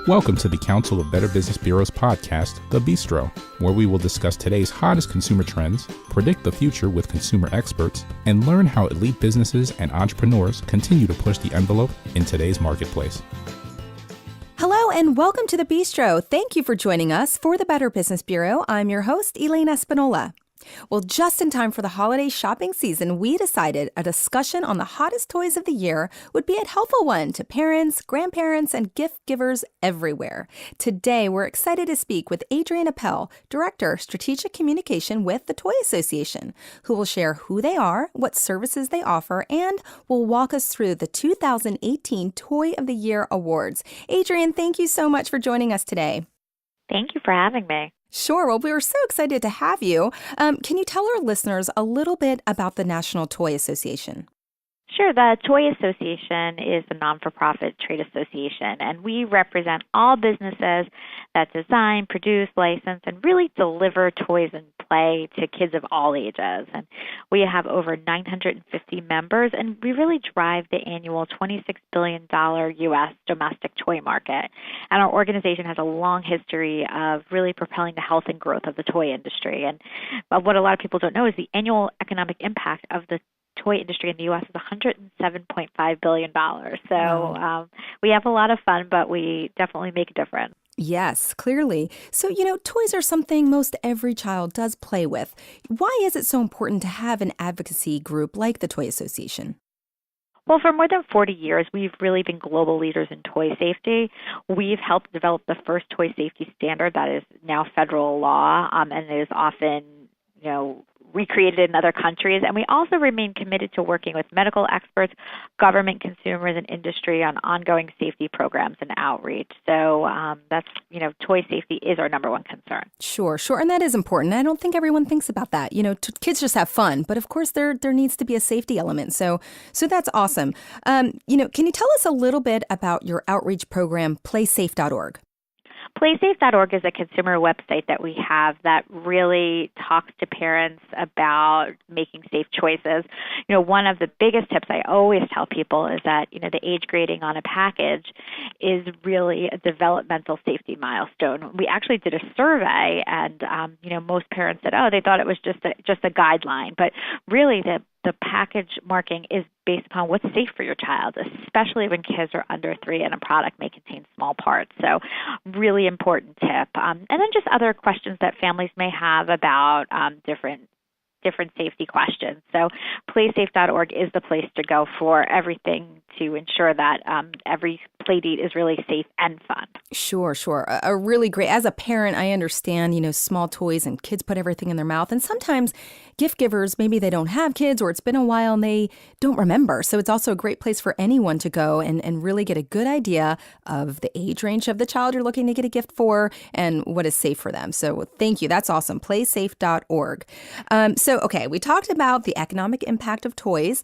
Welcome to the Council of Better Business Bureaus podcast, The Bistro, where we will discuss today's hottest consumer trends, predict the future with consumer experts, and learn how elite businesses and entrepreneurs continue to push the envelope in today's marketplace. Hello and welcome to The Bistro. Thank you for joining us for the Better Business Bureau. I'm your host, Elaine Espinola. Well, just in time for the holiday shopping season, we decided a discussion on the hottest toys of the year would be a helpful one to parents, grandparents, and gift givers everywhere. Today, we're excited to speak with Adrienne Appell, Director, Strategic Communication with the Toy Association, who will share who they are, what services they offer, and will walk us through the 2018 Toy of the Year Awards. Adrienne, thank you so much for joining us today. Thank you for having me. Sure. Well, we were so excited to have you. Can you tell our listeners a little bit about the National Toy Association? Sure. The Toy Association is a non-for-profit trade association, and we represent all businesses that design, produce, license, and really deliver toys and play to kids of all ages. And we have over 950 members, and we really drive the annual $26 billion U.S. domestic toy market. And our organization has a long history of really propelling the health and growth of the toy industry. And what a lot of people don't know is the annual economic impact of the toy industry in the U.S. is $107.5 billion. So we have a lot of fun, but we definitely make a difference. Yes, clearly. So, toys are something most every child does play with. Why is it so important to have an advocacy group like the Toy Association? Well, for more than 40 years, we've really been global leaders in toy safety. We've helped develop the first toy safety standard that is now federal law, and it is often, recreated in other countries. And we also remain committed to working with medical experts, government, consumers, and industry on ongoing safety programs and outreach. So that's, toy safety is our number one concern. Sure. And that is important. I don't think everyone thinks about that. Kids just have fun, but of course there needs to be a safety element. So that's awesome. Can you tell us a little bit about your outreach program, playsafe.org? Playsafe.org is a consumer website that we have that really talks to parents about making safe choices. One of the biggest tips I always tell people is that, the age grading on a package is really a developmental safety milestone. We actually did a survey and, most parents said, they thought it was just a guideline. But really the package marking is based upon what's safe for your child, especially when kids are under 3 and a product may contain small parts. So really important tip. And then just other questions that families may have about different safety questions. So playsafe.org is the place to go for everything to ensure that every play date is really safe and fun. Sure. A really great, as a parent, I understand, small toys and kids put everything in their mouth. And sometimes gift givers, maybe they don't have kids or it's been a while and they don't remember. So it's also a great place for anyone to go and really get a good idea of the age range of the child you're looking to get a gift for and what is safe for them. So thank you. That's awesome. Playsafe.org. Okay, we talked about the economic impact of toys,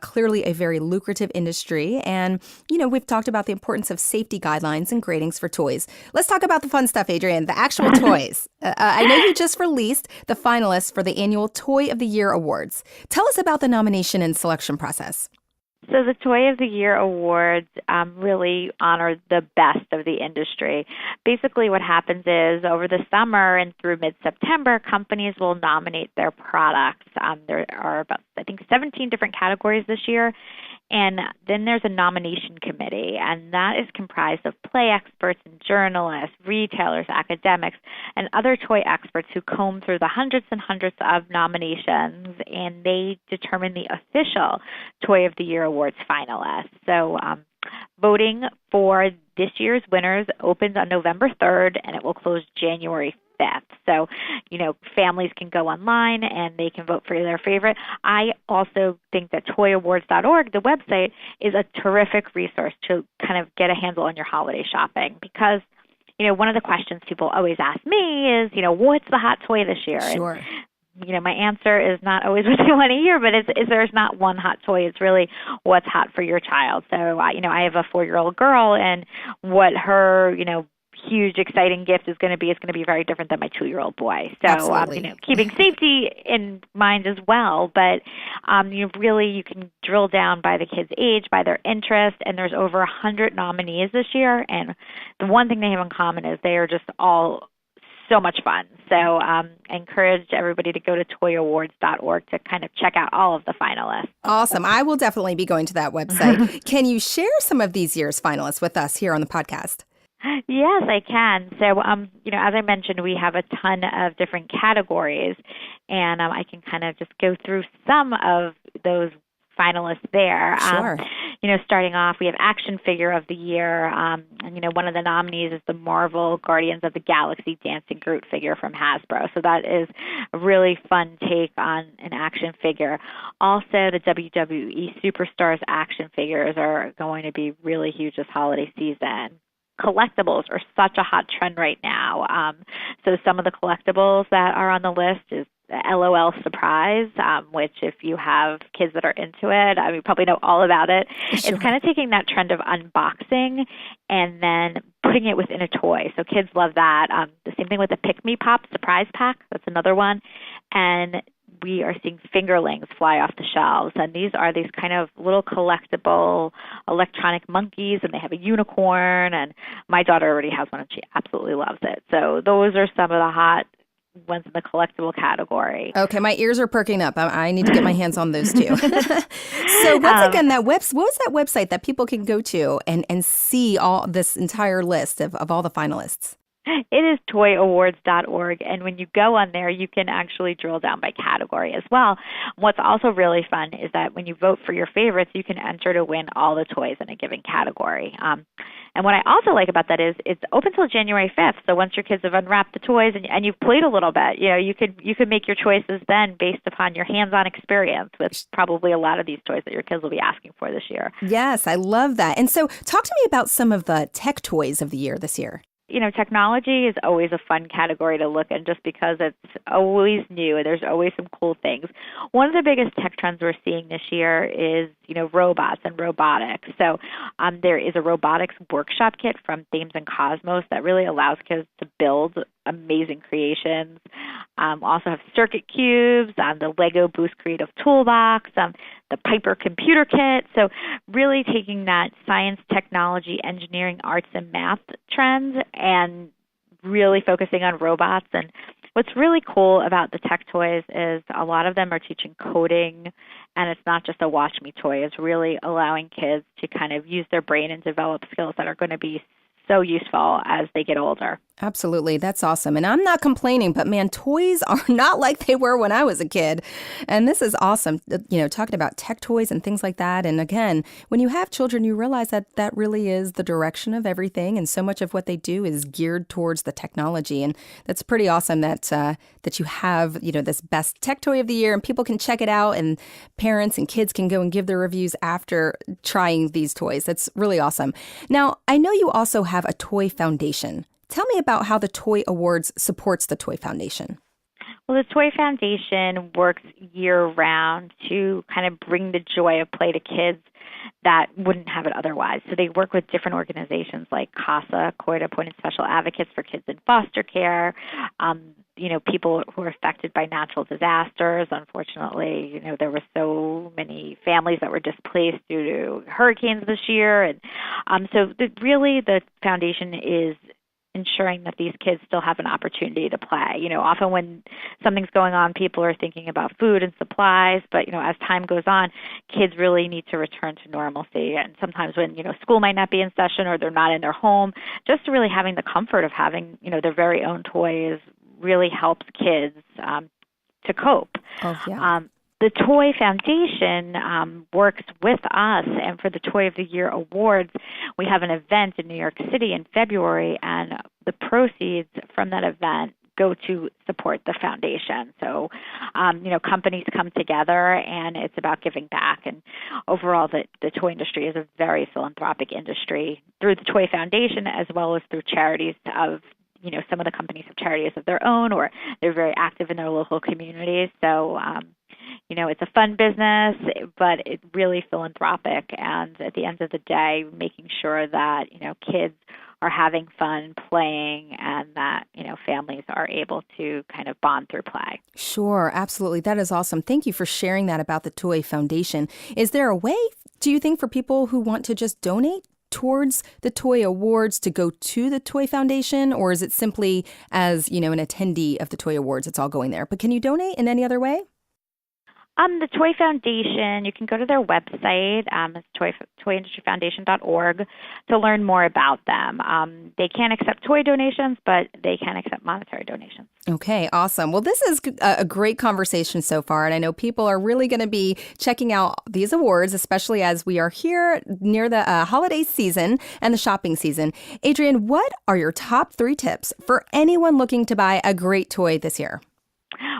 clearly a very lucrative industry. And, we've talked about the importance of safety guidelines and gradings for toys. Let's talk about the fun stuff, Adrienne, the actual toys. I know you just released the finalists for the annual Toy of the Year Awards. Tell us about the nomination and selection process. So the Toy of the Year Awards really honor the best of the industry. Basically what happens is over the summer and through mid-September, companies will nominate their products. There are about, 17 different categories this year. And then there's a nomination committee, and that is comprised of play experts and journalists, retailers, academics, and other toy experts who comb through the hundreds and hundreds of nominations, and they determine the official Toy of the Year Awards finalists. So voting for this year's winners opens on November 3rd, and it will close January 5th. So, families can go online and they can vote for their favorite. I also think that toyawards.org, the website, is a terrific resource to kind of get a handle on your holiday shopping because, one of the questions people always ask me is, what's the hot toy this year? Sure. And, my answer is not always what they want to hear, but there's not one hot toy. It's really what's hot for your child. So, I have a 4-year-old girl, and what her, huge, exciting gift is going to be very different than my 2-year-old boy. So, Absolutely. keeping safety in mind as well. But you can drill down by the kid's age, by their interest, and there's over 100 nominees this year. And the one thing they have in common is they are just all so much fun. So I encourage everybody to go to toyawards.org to kind of check out all of the finalists. Awesome. I will definitely be going to that website. Can you share some of these year's finalists with us here on the podcast? Yes, I can. So, as I mentioned, we have a ton of different categories, and I can kind of just go through some of those finalists there. Sure. Starting off, we have Action Figure of the Year. And, one of the nominees is the Marvel Guardians of the Galaxy Dancing Groot figure from Hasbro. So that is a really fun take on an action figure. Also, the WWE Superstars action figures are going to be really huge this holiday season. Collectibles are such a hot trend right now. So some of the collectibles that are on the list is LOL Surprise, which if you have kids that are into it, you probably know all about it. Sure. It's kind of taking that trend of unboxing and then putting it within a toy. So kids love that. The same thing with the Pick Me Pop Surprise Pack. That's another one. And we are seeing Fingerlings fly off the shelves. And these are these kind of little collectible electronic monkeys, and they have a unicorn. And my daughter already has one, and she absolutely loves it. So those are some of the hot ones in the collectible category. Okay, my ears are perking up. I need to get my hands on those too. So once again, what was that website that people can go to and see all this entire list of all the finalists? It is toyawards.org, and when you go on there, you can actually drill down by category as well. What's also really fun is that when you vote for your favorites, you can enter to win all the toys in a given category. And what I also like about that is it's open till January 5th. So once your kids have unwrapped the toys and you've played a little bit, you could make your choices then based upon your hands-on experience with probably a lot of these toys that your kids will be asking for this year. Yes, I love that. And so talk to me about some of the tech toys of the year this year. Technology is always a fun category to look at just because it's always new and there's always some cool things. One of the biggest tech trends we're seeing this year is, robots and robotics. So there is a robotics workshop kit from Thames and Cosmos that really allows kids to build amazing creations. Also have circuit cubes, the Lego Boost Creative Toolbox, the Piper Computer Kit. So really taking that science, technology, engineering, arts, and math trends and really focusing on robots. And what's really cool about the tech toys is a lot of them are teaching coding, and it's not just a watch me toy. It's really allowing kids to kind of use their brain and develop skills that are going to be so useful as they get older. Absolutely. That's awesome. And I'm not complaining, but man, toys are not like they were when I was a kid. And this is awesome, talking about tech toys and things like that. And again, when you have children, you realize that that really is the direction of everything. And so much of what they do is geared towards the technology. And that's pretty awesome that you have, this best tech toy of the year and people can check it out and parents and kids can go and give their reviews after trying these toys. That's really awesome. Now, I know you also have a toy foundation. Tell me about how the Toy Awards supports the Toy Foundation. Well, the Toy Foundation works year-round to kind of bring the joy of play to kids that wouldn't have it otherwise. So they work with different organizations like CASA, Court-Appointed Special Advocates for Kids in Foster Care, people who are affected by natural disasters. Unfortunately, there were so many families that were displaced due to hurricanes this year. And so really the foundation is ensuring that these kids still have an opportunity to play. Often when something's going on, people are thinking about food and supplies, but, as time goes on, kids really need to return to normalcy. And sometimes when, school might not be in session or they're not in their home, just really having the comfort of having, their very own toys really helps kids to cope. Oh, yeah. The Toy Foundation works with us, and for the Toy of the Year Awards, we have an event in New York City in February, and the proceeds from that event go to support the foundation. So, companies come together, and it's about giving back. And overall, the toy industry is a very philanthropic industry through the Toy Foundation as well as through charities of some of the companies have charities of their own, or they're very active in their local communities. So, it's a fun business, but it's really philanthropic. And at the end of the day, making sure that, kids are having fun playing, and that, families are able to kind of bond through play. Sure, absolutely. That is awesome. Thank you for sharing that about the Toy Foundation. Is there a way, do you think, for people who want to just donate towards the Toy Awards to go to the Toy Foundation, or is it simply as, an attendee of the Toy Awards, it's all going there? But can you donate in any other way? The Toy Foundation, you can go to their website, it's toyindustryfoundation.org, to learn more about them. They can't accept toy donations, but they can accept monetary donations. Okay, awesome. Well, this is a great conversation so far, and I know people are really going to be checking out these awards, especially as we are here near the holiday season and the shopping season. Adrienne, what are your top 3 tips for anyone looking to buy a great toy this year?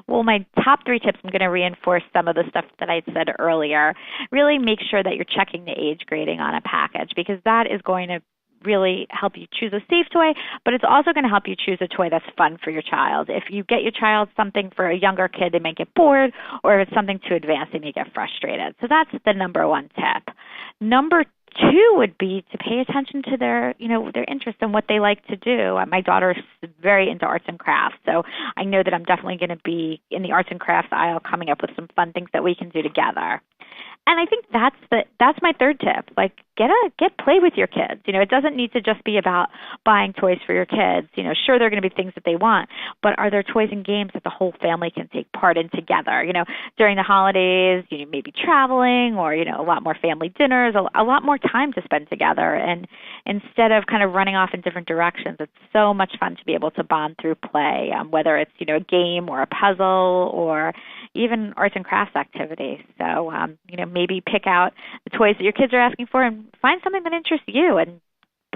Well, my top 3 tips, I'm going to reinforce some of the stuff that I said earlier. Really make sure that you're checking the age grading on a package, because that is going to really help you choose a safe toy, but it's also going to help you choose a toy that's fun for your child. If you get your child something for a younger kid, they might get bored, or if it's something too advanced, they may get frustrated. So that's the number 1 tip. Number 2 would be to pay attention to their interest and what they like to do. My daughter is very into arts and crafts, so I know that I'm definitely going to be in the arts and crafts aisle coming up with some fun things that we can do together. And I think that's my 3rd tip. Like, get play with your kids. It doesn't need to just be about buying toys for your kids. Sure, there are going to be things that they want, but are there toys and games that the whole family can take part in together? During the holidays, maybe traveling, or a lot more family dinners, a lot more time to spend together. And instead of kind of running off in different directions, it's so much fun to be able to bond through play, whether it's a game or a puzzle or even arts and crafts activities. So maybe pick out the toys that your kids are asking for and find something that interests you and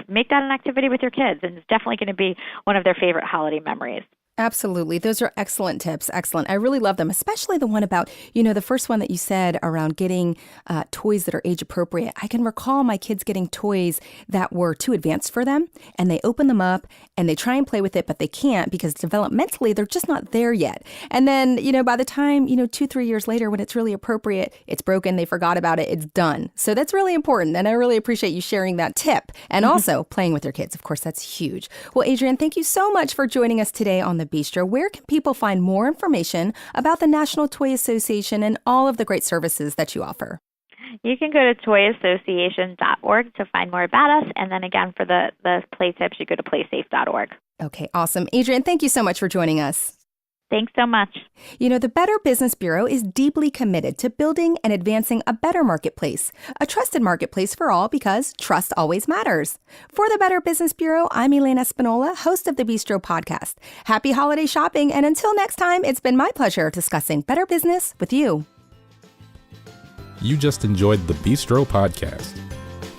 make that an activity with your kids. And it's definitely going to be one of their favorite holiday memories. Absolutely. Those are excellent tips. Excellent. I really love them, especially the one about, the first one that you said around getting toys that are age appropriate. I can recall my kids getting toys that were too advanced for them, and they open them up and they try and play with it, but they can't because developmentally they're just not there yet. And then, by the time, 2-3 years later, when it's really appropriate, it's broken, they forgot about it, it's done. So that's really important. And I really appreciate you sharing that tip and also playing with your kids. Of course, that's huge. Well, Adrienne, thank you so much for joining us today on the Bistro. Where can people find more information about the National Toy Association and all of the great services that you offer? You can go to toyassociation.org to find more about us. And then again, for the play tips, you go to playsafe.org. Okay, awesome. Adrienne, thank you so much for joining us. Thanks so much. The Better Business Bureau is deeply committed to building and advancing a better marketplace, a trusted marketplace for all, because trust always matters. For the Better Business Bureau, I'm Elaine Espinola, host of the Bistro podcast. Happy holiday shopping, and until next time, it's been my pleasure discussing better business with you. You just enjoyed the Bistro podcast.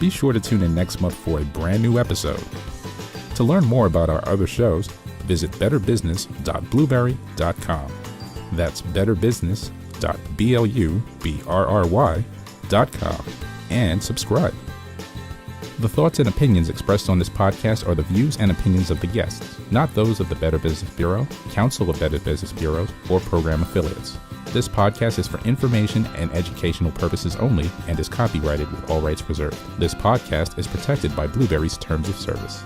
Be sure to tune in next month for a brand new episode. To learn more about our other shows, visit betterbusiness.blueberry.com. That's betterbusiness.blueberry.com and subscribe. The thoughts and opinions expressed on this podcast are the views and opinions of the guests, not those of the Better Business Bureau, Council of Better Business Bureaus, or program affiliates. This podcast is for information and educational purposes only and is copyrighted with all rights reserved. This podcast is protected by Blueberry's Terms of Service.